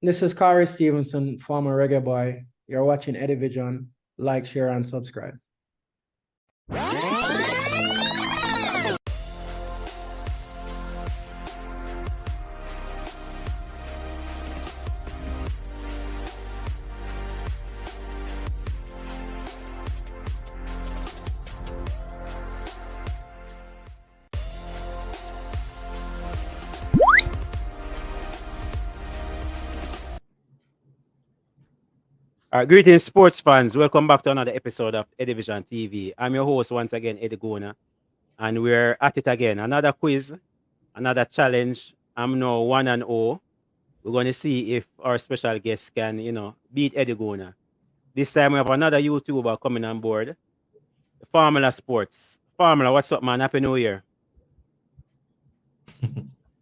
This is Kari Stevenson, former Reggae Boy. You're watching Eddie Vision. Like, share, and subscribe. Greetings, sports fans. Welcome back to another episode of Eddie Vision TV. I'm your host once again, Eddie Gona, and we're at it again. Another quiz, another challenge. I'm now 1-0. We're going to see if our special guest can, beat Eddie Gona. This time we have another YouTuber coming on board, Formula Sports. Formula, what's up, man? Happy New Year.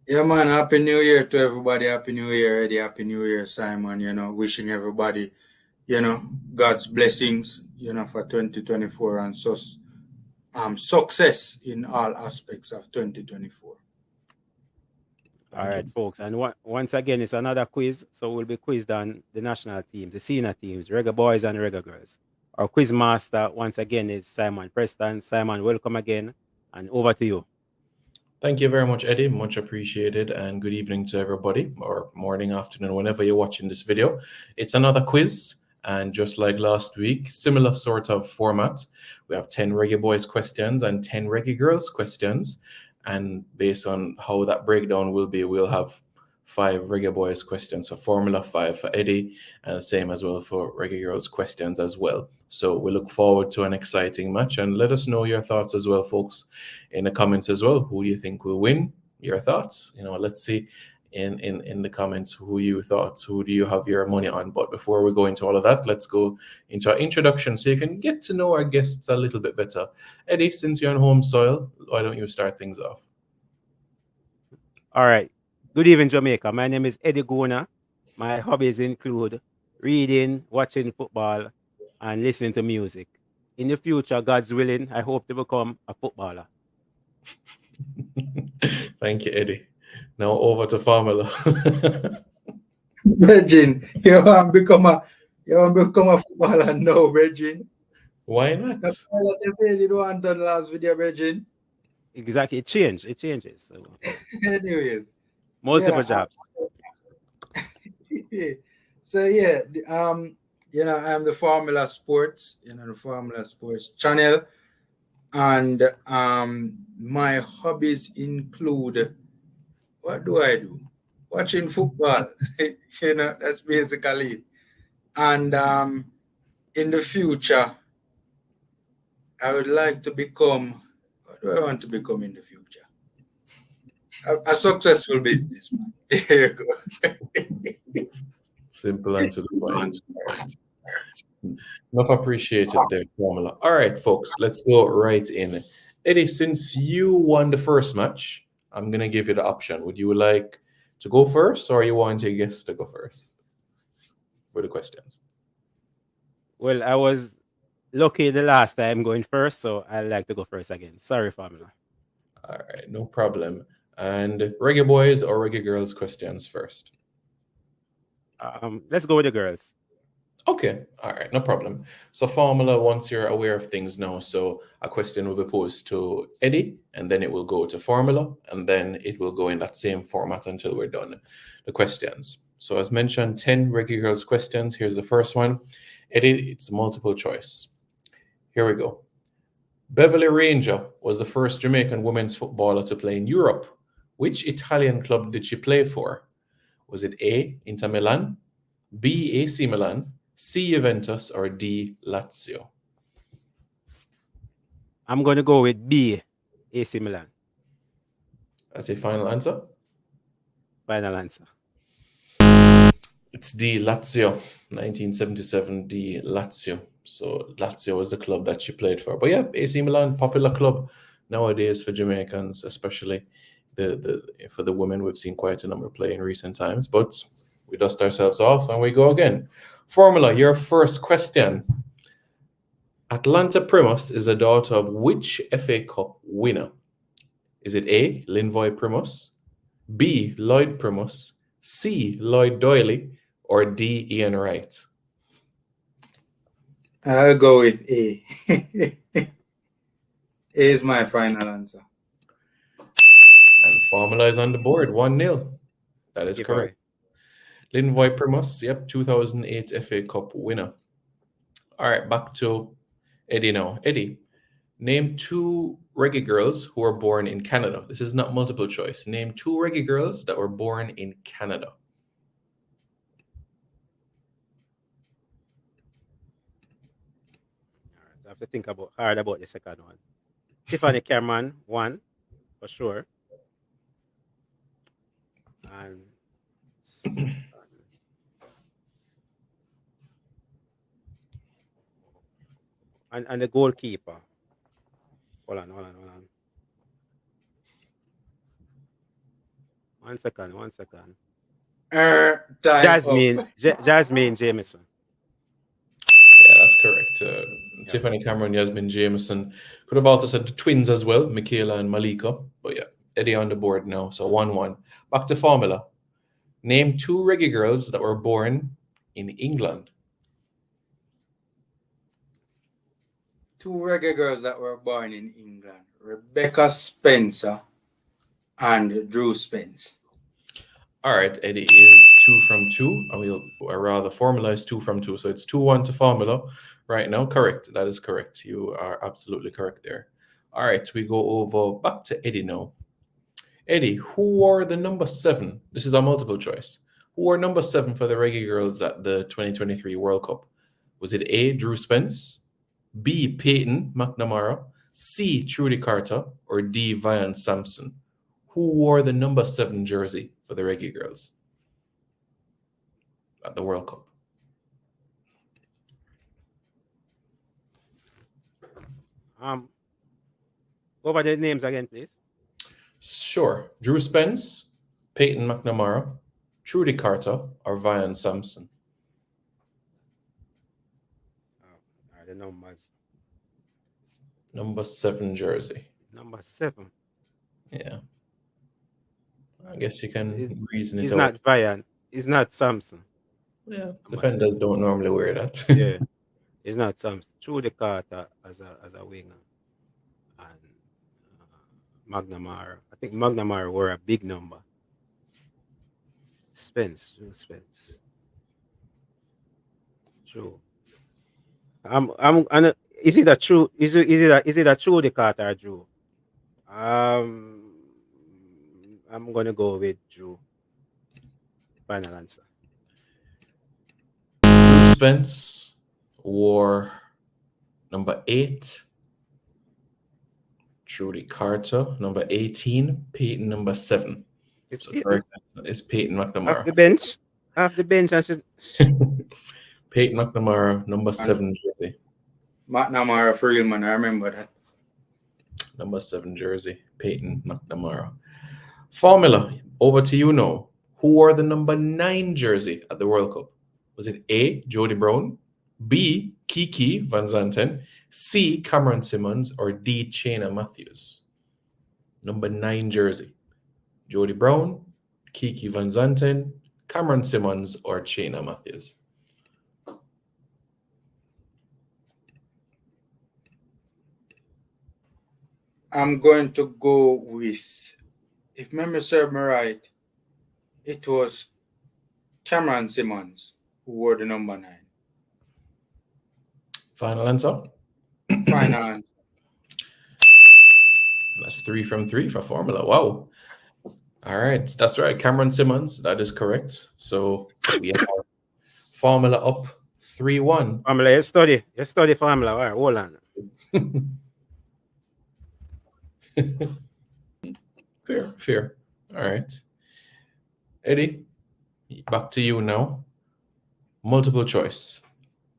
Yeah, man. Happy New Year to everybody. Happy New Year, Eddie. Happy New Year, Simon. Wishing everybody, God's blessings, for 2024 and success in all aspects of 2024. All right, folks. And once again, it's another quiz. So we'll be quizzed on the national team, the senior teams, Reggae Boys and Reggae Girls. Our quiz master, once again, is Simon Preston. Simon, welcome again. And over to you. Thank you very much, Eddie. Much appreciated. And good evening to everybody, or morning, afternoon, whenever you're watching this video. It's another quiz. And just like last week, similar sort of format. We have 10 Reggae Boys questions and 10 Reggae Girls questions. And based on how that breakdown will be, we'll have 5 Reggae Boys questions. So Formula 5 for Eddie, and the same as well for Reggae Girls questions as well. So we look forward to an exciting match, and let us know your thoughts as well, folks, in the comments as well. Who do you think will win? Your thoughts. Let's see in the comments who you thought, who do you have your money on. But before we go into all of that, let's go into our introduction so you can get to know our guests a little bit better. Eddie, since you're on home soil, why don't you start things off? All right. Good evening, Jamaica. My name is Eddie Gona. My hobbies include reading, watching football, and listening to music. In the future, God's willing, I hope to become a footballer. Thank you, Eddie. Now over to Formula. Virgin, you want to become a footballer now, Virgin? Why not? That's what they said you want on the last video, Virgin. Exactly. It changes. So, Anyways. multiple jobs. So yeah, I'm the Formula Sports, the Formula Sports channel, and my hobbies include, what do I do? Watching football. That's basically it. And in the future, I would like to become, what do I want to become in the future? A successful businessman. There you go. Simple and to the point. Enough appreciated there, Formula. All right, folks, let's go right in. Eddie, since you won the first match, I'm going to give you the option. Would you like to go first, or you want your guests to go first for the questions? Well, I was lucky the last time going first, so I like to go first again. Sorry, Formula. All right, no problem. And Reggae Boys or Reggae Girls questions first? Let's go with the girls. Okay, all right, no problem. So Formula, once you're aware of things now, so a question will be posed to Eddie, and then it will go to Formula, and then it will go in that same format until we're done the questions. So as mentioned, 10 Reggae Girls questions. Here's the first one. Eddie, it's multiple choice. Here we go. Beverly Ranger was the first Jamaican women's footballer to play in Europe. Which Italian club did she play for? Was it A, Inter Milan, B, AC Milan, C, Juventus, or D, Lazio? I'm going to go with B, AC Milan. That's a final answer? Final answer. It's D, Lazio. 1977, D, Lazio. So Lazio was the club that she played for. But yeah, AC Milan, popular club nowadays for Jamaicans, especially for the women. We've seen quite a number play in recent times, but we dust ourselves off and we go again. Formula, your first question. Atlanta Primus is the daughter of which FA Cup winner? Is it A, Linvoy Primus, B, Lloyd Primus, C, Lloyd Doyley, or D, Ian Wright? I'll go with A. A is my final answer. And Formula is on the board, 1-0. That is Give correct. Linvoy Primus, yep, 2008 FA Cup winner. All right, back to Eddie now. Eddie, name 2 reggae girls who were born in Canada. This is not multiple choice. Name 2 reggae girls that were born in Canada. I have to think hard about the second one. Tiffany Cameron, 1 for sure. And the goalkeeper. Hold on. One second. Jasmine Jameson. Yeah, that's correct. Tiffany Cameron, Yasmin Jameson. Could have also said the twins as well, Michaela and Malika. But yeah, Eddie on the board now. So 1-1. Back to formula. Name 2 reggae girls that were born in England. 2 reggae girls that were born in England. Rebecca Spencer and Drew Spence. All right, Eddie is 2 from 2. Or rather, formula is 2 from 2. So it's 2-1 to formula right now. Correct. That is correct. You are absolutely correct there. All right, we go over back to Eddie now. Eddie, who wore the number 7? This is a multiple choice. Who wore number 7 for the Reggae Girls at the 2023 World Cup? Was it A, Drew Spence, B, Peyton McNamara, C, Trudy Carter, or D, Vian Sampson? Who wore the number 7 jersey for the Reggae Girls at the World Cup? Go over the names again, please. Sure. Drew Spence, Peyton McNamara, Trudy Carter, or Vian Sampson? The numbers. Number 7 jersey. Number 7. Yeah. I guess you can reason it It's out. not Vian. It's not Sampson. Yeah, defenders don't normally wear that. Yeah, it's not Sampson. Trudy Carter as a winger. And McNamara. I think McNamara wore a big number. Spence. True. Is it a true? Is it a Trudy Carter or Drew? I'm gonna go with Drew. Final answer. Drew Spence wore number 8. Trudy Carter, number 18. Peyton, number 7. It's So correct answer is Peyton off McNamara. the bench. And she's Peyton McNamara, number 7 jersey. McNamara for real, man. I remember that. Number 7 jersey, Peyton McNamara. Formula, over to you now. Who wore the number 9 jersey at the World Cup? Was it A, Jody Brown, B, Kiki Van Zanten, C, Cameron Simmons, or D, Chena Matthews? Number 9 jersey. Jody Brown, Kiki Van Zanten, Cameron Simmons, or Chena Matthews? I'm going to go with, if memory serves me right, it was Cameron Simmons who wore the number 9. Final answer? Final answer. That's 3 from 3 for Formula. Wow. All right. That's right. Cameron Simmons. That is correct. So we have Formula up 3-1. Formula. You study Formula. All right, hold on. Fair. All right. Eddie, back to you now. Multiple choice.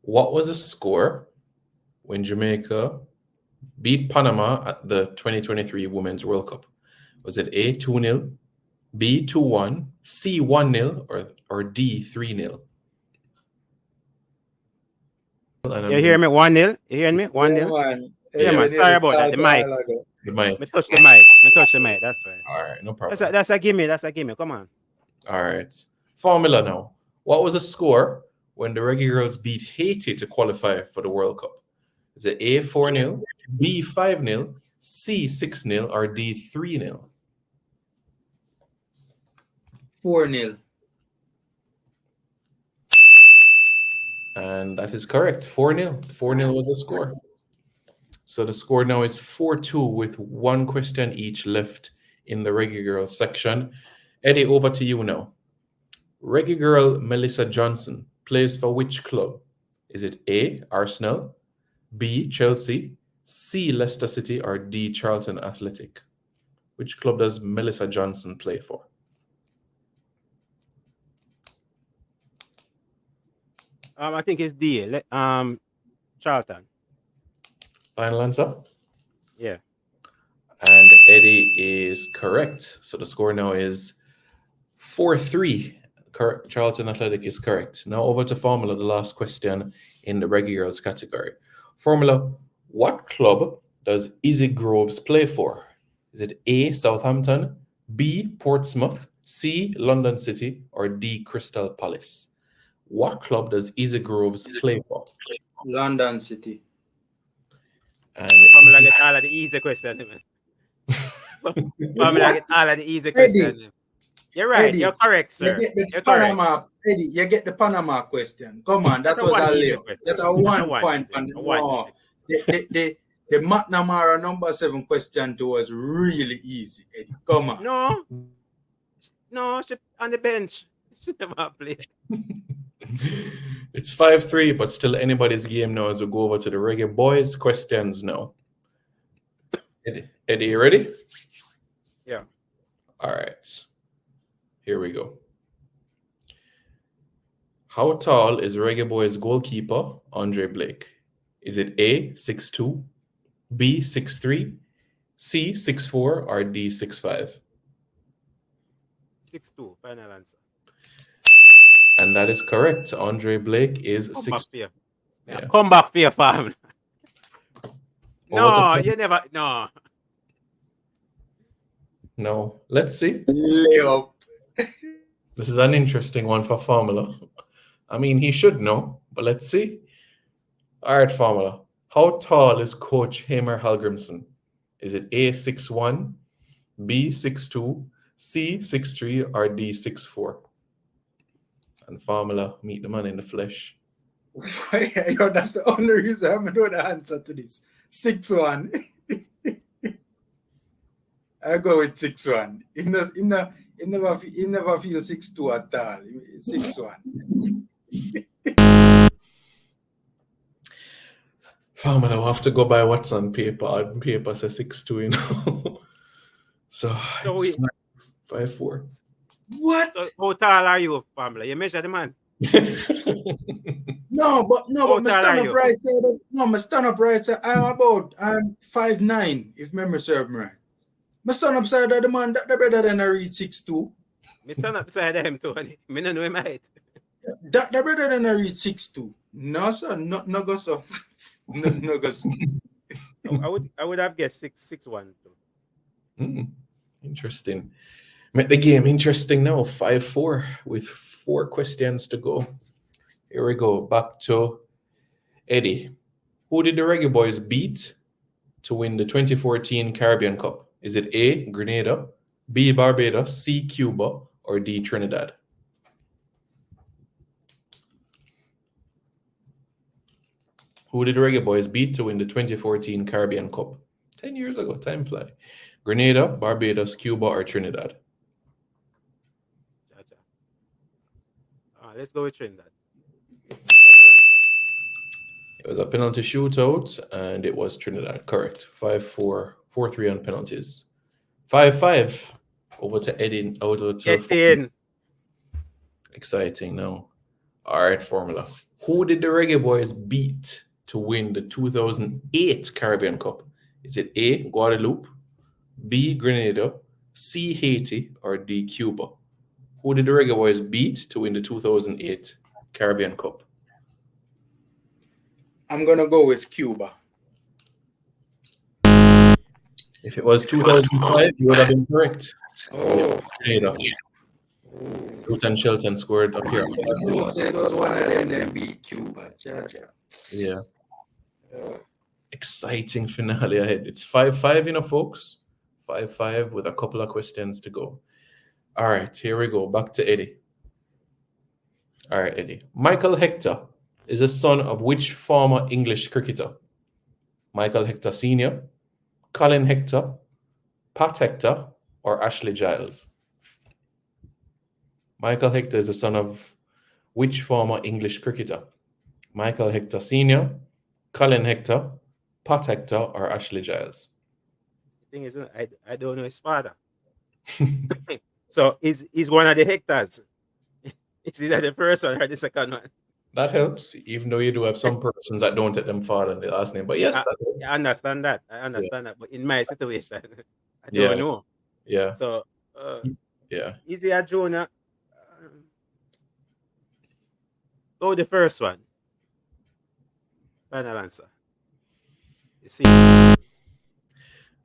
What was the score when Jamaica beat Panama at the 2023 Women's World Cup? Was it A, 2-0, B, 2-1, C, 1-0, or D, 3-0? You hear me? 1-0? You hear me? 1-0? Yeah, man. Sorry about that. The mic. The mic. Me touch the mic. That's right. All right, no problem. That's a gimme. Come on. All right. Formula now. What was the score when the Reggae Girls beat Haiti to qualify for the World Cup? Is it A 4-0, B 5-0, C 6-0, or D 3-0? 4-0. And that is correct. 4-0. 4-0 was the score. So the score now is 4-2 with one question each left in the Reggae Girl section. Eddie, over to you now. Reggae girl Melissa Johnson plays for which club? Is it A, Arsenal, B, Chelsea, C, Leicester City, or D, Charlton Athletic? Which club does Melissa Johnson play for? I think it's D. Charlton. Final answer? Yeah. And Eddie is correct. So the score now is 4-3. Charlton Athletic is correct. Now over to Formula, the last question in the Reggae Girls category. Formula, what club does Izzy Groves play for? Is it A, Southampton, B, Portsmouth, C, London City, or D, Crystal Palace? What club does Izzy Groves play for? London City. And Formula get all of the easy questions. Formula get all of the easy questions. You're right. Eddie, You're correct, sir. You get the You're Panama, correct. Eddie, you get the Panama question. Come on, that That's a was one a easy layup. question. That's a That's one a one point. easy. And A one no, easy. the McNamara number 7 question too was really easy, Eddie. Come on. No, she on the bench. She never played. it's 5-3, but still anybody's game now as we go over to the Reggae Boyz questions now. Eddie, you ready? Yeah. All right. Here we go. How tall is Reggae Boyz goalkeeper Andre Blake? Is it A, 6'2", B, 6'3", C, 6'4", or D, 6'5"? 6-2, final answer. And that is correct. Andre Blake is Come 6'2". back for you. Yeah. Come back for your family. No, Over to- you never. No. No. Let's see. Layup. This is an interesting one for Formula. I mean, he should know, but let's see. All right, Formula. How tall is Coach Hamer Hallgrimson? Is it A, 6'1", B, 6'2", C, 6'3", or D, 6'4"? And Formula, meet the man in the flesh. Yo, that's the only reason I know the answer to this. 6'1". I go with 6'1". He never feel 6'2" at all. 6'1". Formula will have to go by what's on paper. On paper says 6'2", you know. so it's 5'4". What? So how tall are you, Pamela? You measure the man. No, but How my tall stand are up you? right side. No, my stand up right side. I'm 5'9", if memory serves me right. My stand up side of the man that better than I reach 6'2". Me stand up beside him, Tony. Me no know him height. That better than I reach 6'2". No, sir, no go so. No go so. I would have guessed 6'1". Interesting. Make the game interesting now. 5-4 with 4 questions to go. Here we go. Back to Eddie. Who did the Reggae Boyz beat to win the 2014 Caribbean Cup? Is it A, Grenada, B, Barbados, C, Cuba, or D, Trinidad? Who did the Reggae Boyz beat to win the 2014 Caribbean Cup? 10 years ago, time fly. Grenada, Barbados, Cuba, or Trinidad? Let's go with Trinidad. Final answer. It was a penalty shootout, and it was Trinidad. Correct. 5-4, 4-3 on penalties. 5-5. Over to Eddie. Over to Get in. Exciting now. All right, Formula. Who did the Reggae Boyz beat to win the 2008 Caribbean Cup? Is it A, Guadeloupe, B, Grenada, C, Haiti, or D, Cuba? Who did the Reggae Boyz beat to win the 2008 Caribbean Cup? I'm gonna go with Cuba. If it was 2005, you would have been correct. Oh. Grenada. Luton Shelton scored up here. Who said it was one of them, then beat Cuba, Georgia. Yeah. Exciting finale ahead. It's 5-5, you know, folks. 5-5 with a couple of questions to go. All right, here we go. Back to Eddie. All right, Eddie. Michael Hector is the son of which former English cricketer? Michael Hector Sr., Colin Hector, Pat Hector, or Ashley Giles? Michael Hector is the son of which former English cricketer? Michael Hector Sr., Colin Hector, Pat Hector, or Ashley Giles? The thing is, I don't know his father. So he's one of the Hectors. Is either the first one or the second one? That helps, even though you do have some persons that don't take them father and the last name. But yes, that helps. I understand that. That. But in my situation, I don't know. Yeah. So, yeah. Is he a Jonah? Go the first one. Final answer. You see.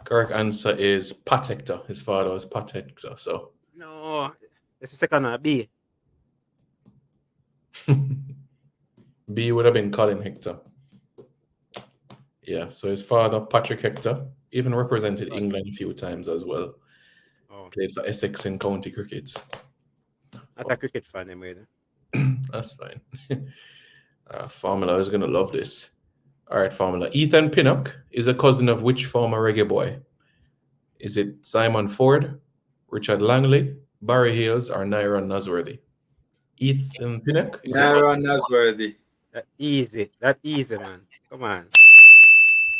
Correct answer is Pat Hector. His father was Pat Hector. So no, it's the second one. B. B would have been Colin Hector. Yeah, so his father, Patrick Hector, even represented England a few times as well. Oh. Played for Essex in county cricket. Not a cricket fan, anyway. That's fine. Formula is going to love this. All right, Formula. Ethan Pinnock is a cousin of which former reggae boy? Is it Simon Ford, Richard Langley, Barry Hales, or Naira Nosworthy? Ethan Pinnock? Naira Nosworthy. That easy, man. Come on.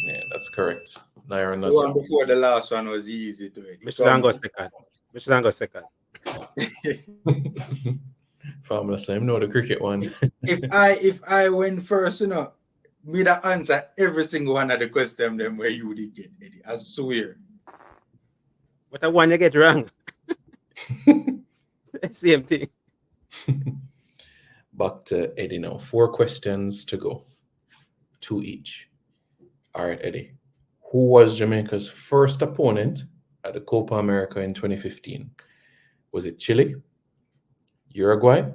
Yeah, that's correct. Naira The Nosworthy. one before the last one was easy to it. Michelin go second. Formula same. No, the cricket one. if I went first, you know, me the answer every single one of the questions them where you did get, Eddie. I swear. But the one you get wrong. Same thing. Back to Eddie now. 4 questions to go. 2 each. All right, Eddie. Who was Jamaica's first opponent at the Copa America in 2015? Was it Chile, Uruguay,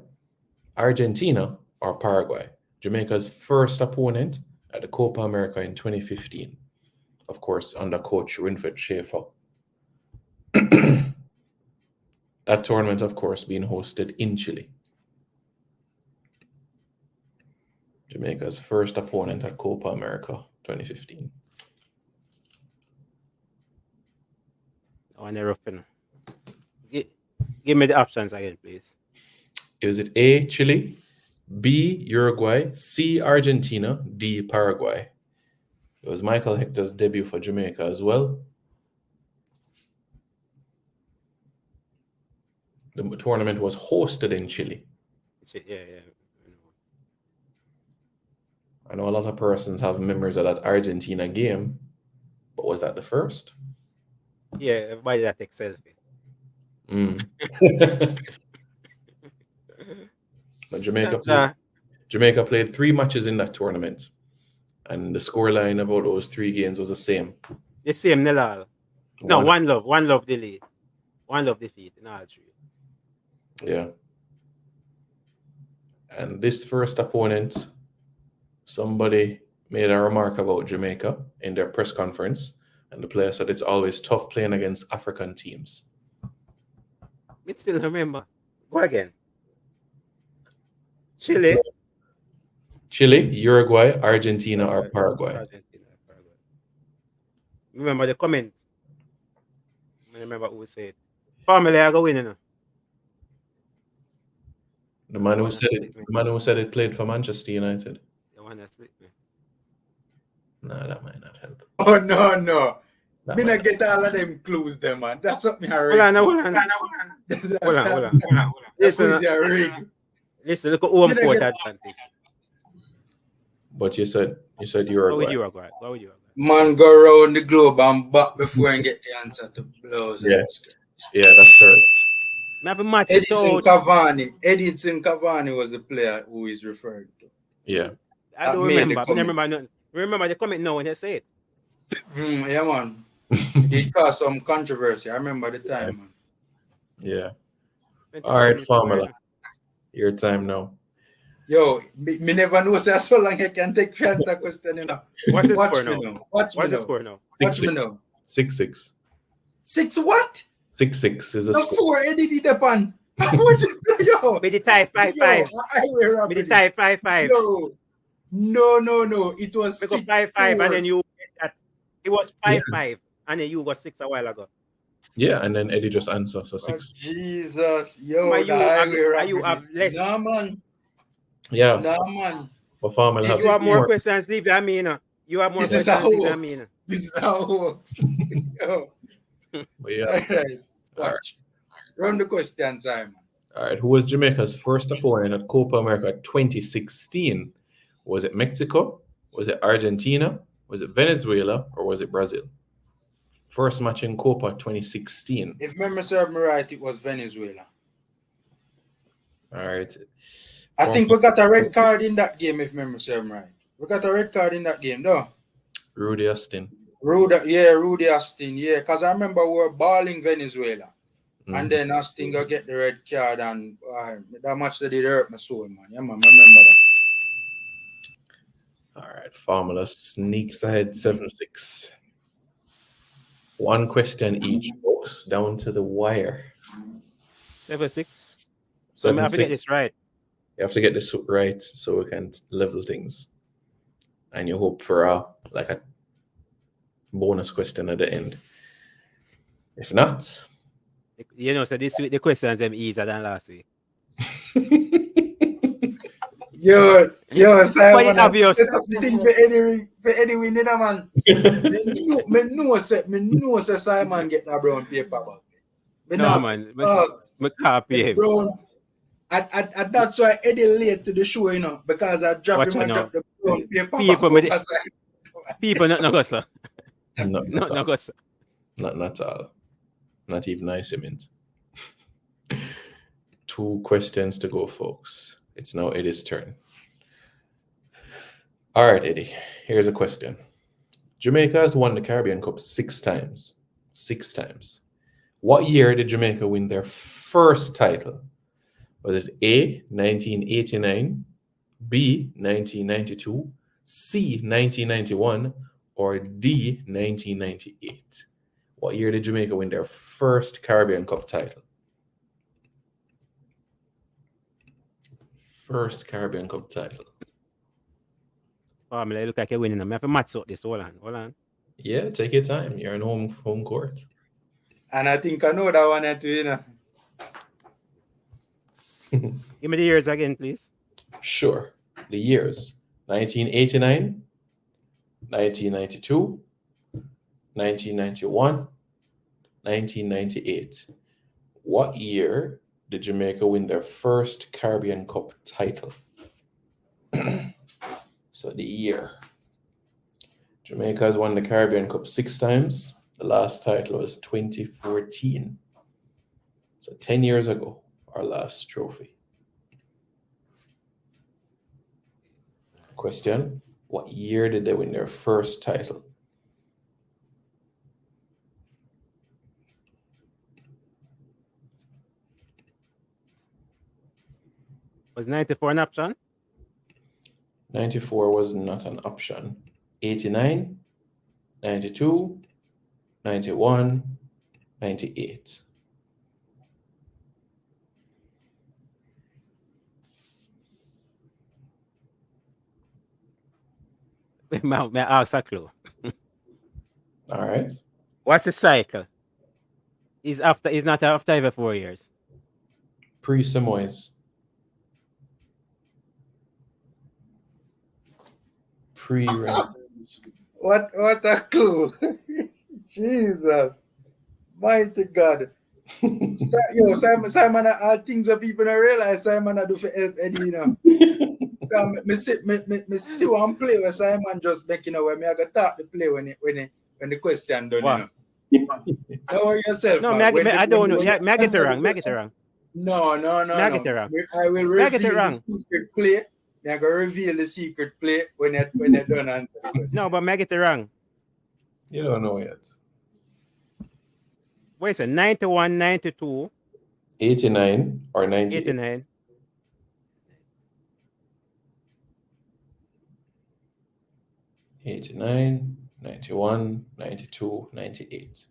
Argentina, or Paraguay? Jamaica's first opponent at the Copa America in 2015. Of course, under coach Winfred Schaefer. That tournament, of course, being hosted in Chile. Jamaica's first opponent at Copa America 2015. I want to rough in. Give me the options again, please. Is it A, Chile, B, Uruguay, C, Argentina, D, Paraguay? It was Michael Hector's debut for Jamaica as well. The tournament was hosted in Chile. Yeah. I know a lot of persons have memories of that Argentina game, but was that the first? Yeah, everybody that takes selfie. But Jamaica played 3 matches in that tournament, and the scoreline about those 3 games was the same. The same, Nelal. No, one love delay. One love defeat in all 3. Yeah. And this first opponent, somebody made a remark about Jamaica in their press conference, and the player said it's always tough playing against African teams. I still remember. Go again. Chile, Uruguay, Argentina, or Paraguay. Remember the comment. I remember who said, "Family, I go win." You know? The man who said it played for Manchester United. The one that slipped me. No, that might not help. Oh no. Me not get all of them clues them, man. That's what me Hold on. Listen, look at home court advantage. But you said Uruguay. Why would you? Man go around the globe and back before and get the answer to blows. Yeah, that's correct. Edison Cavani was the player who is referred to. Yeah. I don't remember. Remember the comment now when you say it. Yeah, man. It caused some controversy. I remember the time, man. Yeah. All right, formula. Your time now. Yo, me never know so long I can take answer question, you know. What's the Watch score me now? now. Watch me What's the now. score now? Watch me now. 6-6. 6 what? 6-6 is a The score. 4 Eddie did the pan. Yo. With the tie 5-5. With the tie 5-5. Yo. No. It was We go 6-4. 5-5 and then you get that. It was 5-5 and then you got 6 a while ago. Yeah, and then Eddie just answers. So Oh, 6. Jesus. Yo, Are the you have less? Nah, man. Yeah. Nah, man. But formula This has You have more is- questions leave than me, you. You have more This is how questions it leave than me. works. This is how it works. Yo. But yeah. All right. All Watch. Run the question, Simon. All right. Who was Jamaica's first opponent at Copa America 2016? Was it Mexico? Was it Argentina? Was it Venezuela? Or was it Brazil? First match in Copa 2016. If memory serves me right, it was Venezuela. All right. I think we got a red card in that game, if memory serves me right. We got a red card in that game, though. Rudy Austin. Rudy Austin, yeah. Because I remember we were balling Venezuela. Mhm. And then Austin go get the red card, and that match that did hurt my soul, man. Yeah, man, I remember that. All right. Formula sneaks ahead 7-6. One question each, folks, down to the wire. 7-6. So I have to get 7-6. this right. You have to get this right so we can level things. And you hope for a bonus question at the end. If not, You know, so this week the questions them easier than last week. Yo, Simon, Quite obvious. set up the thing for Eddie winning, man. Me know say Simon get that brown paper back. No, man. Me can't pay him. Brown. And that's why Eddie late to the show, you know, because I dropped him and dropped the brown paper People back. with People not go, sir. not Not go, sir. Not all. Not even I cement. 2 questions to go, folks. It's now Eddie's turn. All right, Eddie. Here's a question. Jamaica has won the Caribbean Cup 6 times. 6 times. What year did Jamaica win their first title? Was it A, 1989, B, 1992, C, 1991, or D, 1998? What year did Jamaica win their first Caribbean Cup title? First Caribbean Cup title. Oh, man, look like you're winning. I have to match up this. Hold on. Yeah, take your time. You're in home court. And I think I know that one too, you know. Give me the years again, please. Sure. The years: 1989, 1992, 1991, 1998. What year did Jamaica win their first Caribbean Cup title? So the year. Jamaica has won the Caribbean Cup 6 times. The last title was 2014. So 10 years ago, our last trophy. Question: what year did they win their first title? Was 94 an option? 94 was not an option. 89, 92, 91, 98. May I ask a clue? All right. What's the cycle? Is not after every 4 years. Pre-Samois. Pre-Renaissance. What a clue. Jesus. Mighty God. Simon, all things that people don't realize Simon I do for help Eddie, you know. Me see one play where Simon just making away. Me I got talk the play when the question done, Wow. you know. Don't worry yourself. No, man. I don't know. When Me I get it answer wrong. the Me I get it wrong. No. Me I get it wrong. I will Me I get it reveal wrong. the secret play. Me I go reveal the secret play when they done answer the question. No, but me I get it wrong. You don't know yet. Wait a second. 91, 92, 89 or 98? 89. 89, 91, 92, 98.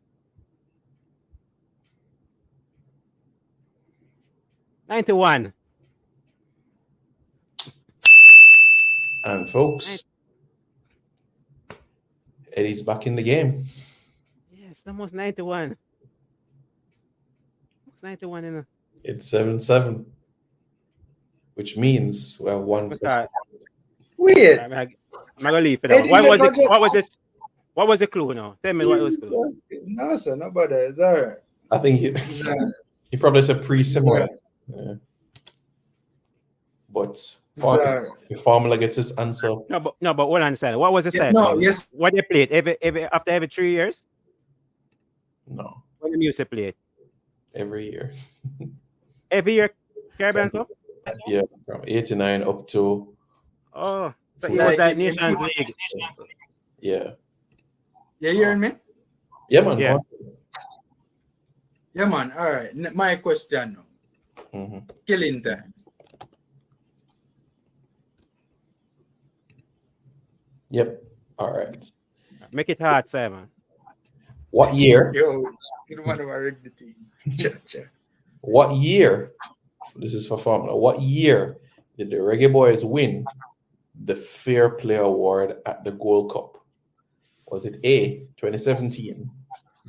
91. And folks, Eddie's back in the game. Yes, that was 91. It's 91, you know. It's 7-7, which means we have one question. Wait. I'm gonna leave it out. What was the clue now? Tell me what was the clue. No, sir, no bother. It's all right. I think he probably said pre-similar. Yeah. But the formula gets his answer. No, but what understand? What was the set? No, yes. What they played after every 3 years? No. When the music played? Every year. Every year, Caribbean Cup? Yeah, from 89 up to. Oh, so it was like Nations League. Yeah. You hearing me? Yeah, man. Yeah. Yeah, man. All right. My question now. Killing time. Yep. All right. Make it hard, Simon. What year? Yo, you don't want to rig the team. What year? This is for formula. What year did the Reggae Boyz win the Fair Play Award at the Gold Cup? Was it A, 2017,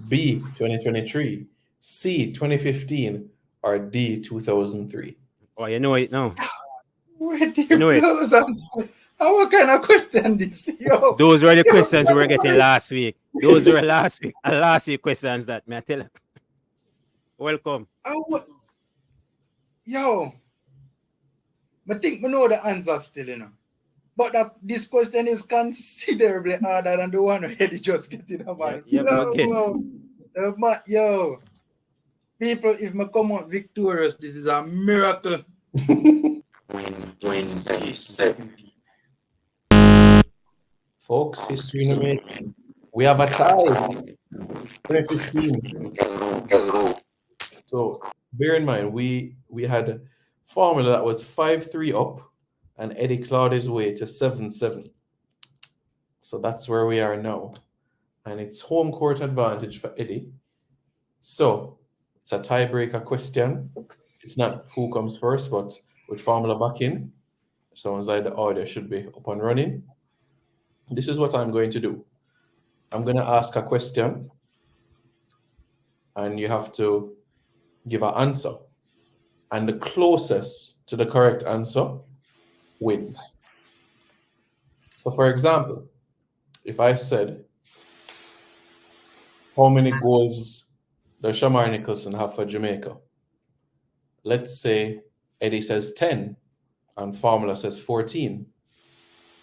B, 2023, C, 2015, or D, 2003? Oh, you know it now. Where do You know it. What kind of question this? Yo. Those were the questions we were getting last week. Those were last week questions that me I tell you. Welcome. Yo. I think I know the answer still, you know. But this question is considerably harder than the one Eddie just getting about. Yo. People, if I come out victorious, this is a miracle. 2017. Folks, history in the making. We have a tie. 2015. So bear in mind, we had a formula that was 5-3 up, and Eddie clawed his way to 7-7. So that's where we are now. And it's home court advantage for Eddie. So it's a tiebreaker question. It's not who comes first, but with formula back in, sounds like the order should be up and running. This is what I'm going to do. I'm going to ask a question, and you have to give an answer. And the closest to the correct answer wins. So, for example, if I said, how many goals does Shamar Nicholson have for Jamaica? Let's say Eddie says 10 and formula says 14.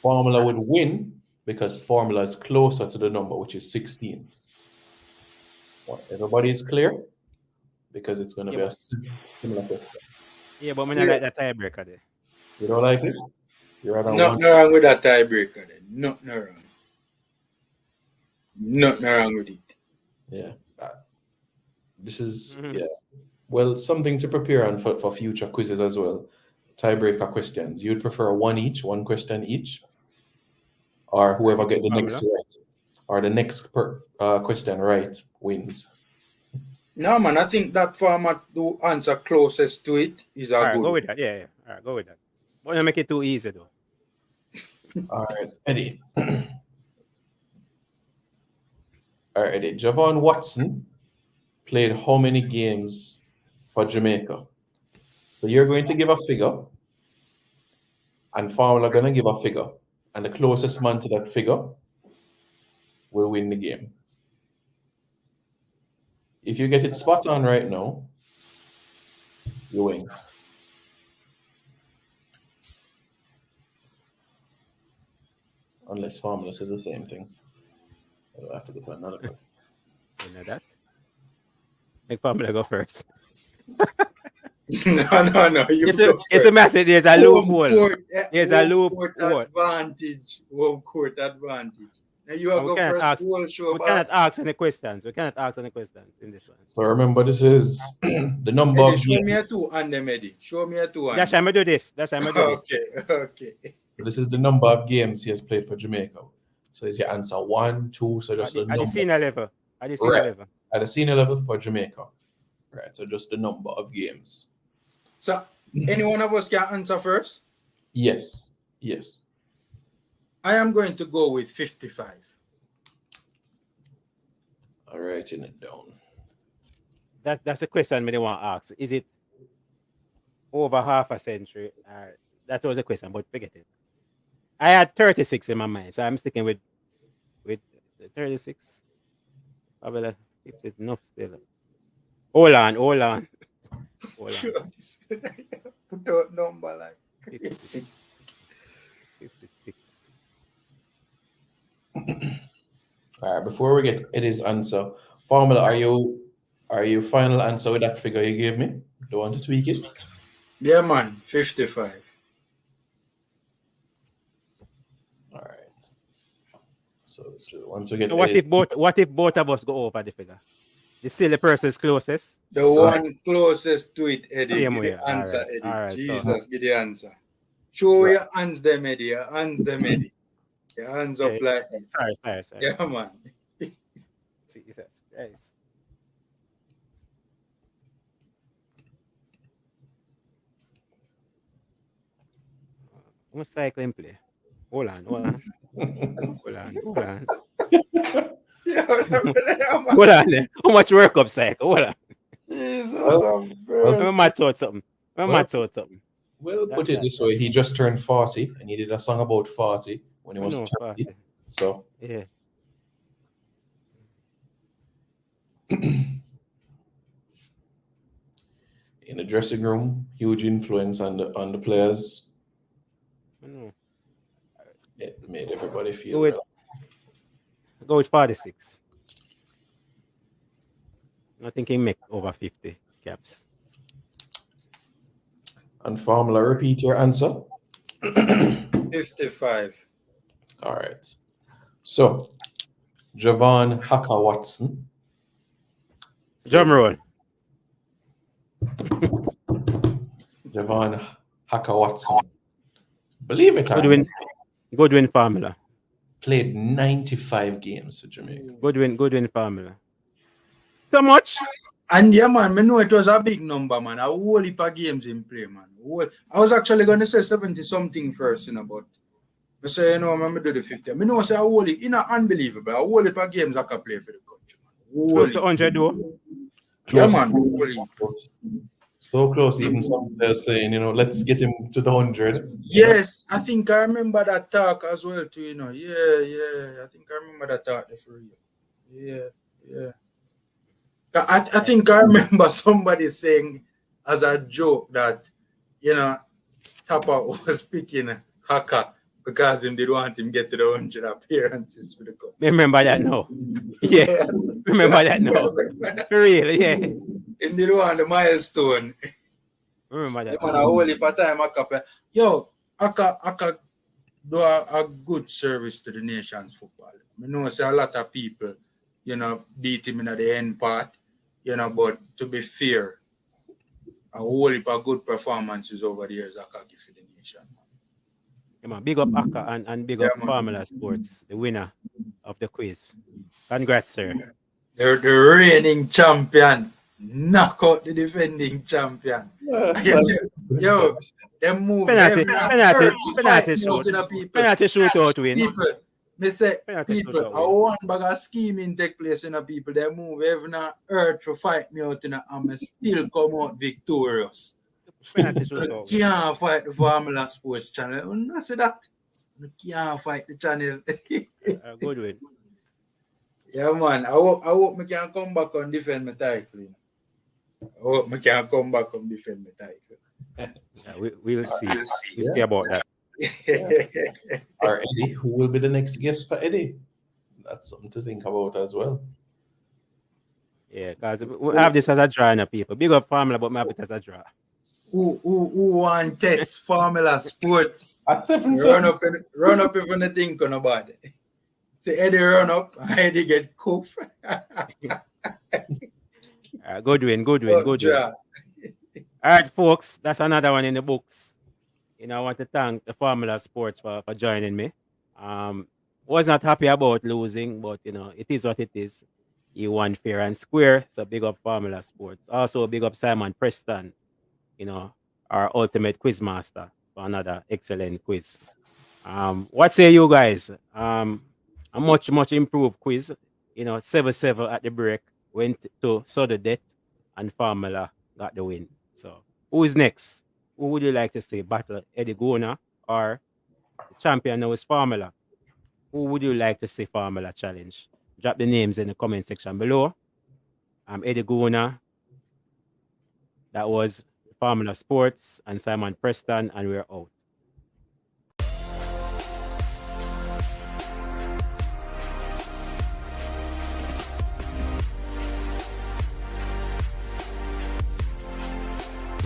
Formula would win because formula is closer to the number, which is 16. Well, everybody is clear? Because it's going to be a similar question. Yeah, but I like that tiebreaker there. You don't like it? You're on Nothing wrong with that tiebreaker then. Nothing wrong. Nothing wrong with it. Yeah. This is, well, something to prepare on for future quizzes as well. Tiebreaker questions. You'd prefer one question each? Or whoever get the next right, or the next question right wins. No, man, I think that format to answer closest to it is a good. Go with that. Yeah. All right, go with that. Don't make it too easy though. All right, Eddie. All right, Eddie. Javon Watson played how many games for Jamaica? So you're going to give a figure, and Formula going to give a figure. And the closest man to that figure will win the game. If you get it spot on right now, you win. Unless Formula says the same thing. I have to go to another person. You know that? Make Formula go first. No. It's a message. There's a loophole. There's a loophole. Home court advantage. Now you are We go cannot first ask. whole show, We cannot boss. ask any questions. We cannot ask any questions in this one. So remember, this is the number Eddie, of show me games. a two and them, Eddie. Show me a two and That's how I do this. That's how I do this. Okay. This is the number of games he has played for Jamaica. So is your answer 1, 2? So just the At the number. senior level. At the senior Right. level. At the senior level for Jamaica. Right. So just the number of games. So any one of us can answer first? Yes. Yes. I am going to go with 55. All right, writing it down. That's the question I want to ask. Is it over half a century? That was the question, but forget it. I had 36 in my mind, so I'm sticking with the 36. Probably like 50 enough still. Hold on. Put out number like 56. 56. All right, before we get Eddie's answer, Formula, are you final answer with that figure you gave me? Don't want to tweak it? Yeah, man, 55. All right. So once we get So what Eddie's, if both of us go over the figure? The silly person is closest. The one closest to it, Eddie. Same Give way. the answer, Alright, Eddie. alright, Jesus, give the answer. Show your hands them, Eddie. Your hands them, Eddie. Your hands up like this. Sorry. Yeah, man. Jesus Christ. I'm a cycling play. Hold on. Yeah, Hold on. How much work up cycle? Hold on. Jesus, Remember my thought something. we'll put it this way. He just turned 40 and he did a song about 40 when he was 30. 40. So Yeah. in the dressing room, huge influence on the players. I know. It made everybody feel Go with 46. I think he make over 50 caps. And Formula, repeat your answer. 55. All right. So, Javon Haka Watson. Drum roll. Javon Haka Watson. Believe it or not, Goodwin formula. played 95 games for Jamaica. Goodwin formula. So much. And yeah, man, I know it was a big number, man. A whole heap of games in play, man. I was actually going to say 70 something first, but I say, I'm going to do the 50. I know I say a whole heap, unbelievable. A whole heap of games I can play for the country, man. Close to 100 though. Yeah, man. Whole heap. So close, even some players saying, let's get him to the 100. Yes, I think I remember that talk as well, too, Yeah. I think I remember that talk there for real. Yeah. I think I remember somebody saying as a joke that, Tapa was picking Haka because him did want him get to the 100 appearances for the cup. Remember that now. Yeah. Remember that now. For real, yeah. Him did want the milestone. Remember that. Man, a whole heap of time Haka play. Yo, Haka do a good service to the nation's football. I know say a lot of people, beat him in the end part. But to be fair, a whole heap of good performances over the years I can give for the nation. Yeah, man. Big up Akka and big up Formula Sports, the winner of the quiz. Congrats, sir. They're the reigning champion. Knock out the defending champion. Yo, them move. Penalty shootout win. People, me say, people, I want bag of scheming take place in people. They move heaven and earth to fight me out and I still come out victorious. Penalty You shootout. can't fight the Formula Sports channel. You say that? You can't fight the channel. Good win. Yeah, man. I hope I can come back and defend my title. I hope I can come back and defend my title. Yeah, we'll see. We'll see about that. Or Eddie, who will be the next guest for Eddie? That's something to think about as well. Yeah, because we have this as a draw, people. Big up Formula, but we have it as a draw. Who want test Formula Sports? At 7 Run up if you think on about it. So Eddie run up, Eddie get coof. Good win, good win, Oh, good win. ja. All right, folks, that's another one in the books. I want to thank the Formula Sports for joining me. Was not happy about losing, but it is what it is. He won fair and square, so big up Formula Sports. Also, big up Simon Preston, our ultimate quiz master for another excellent quiz. What say you guys? A much improved quiz. 7-7 at the break, went to Sudden Death, and Formula got the win. So who is next? Who would you like to see battle, Eddie Gona or the champion now is Formula? Who would you like to see Formula challenge? Drop the names in the comment section below. I'm Eddie Gona. That was Formula Sports and Simon Preston, and we're out.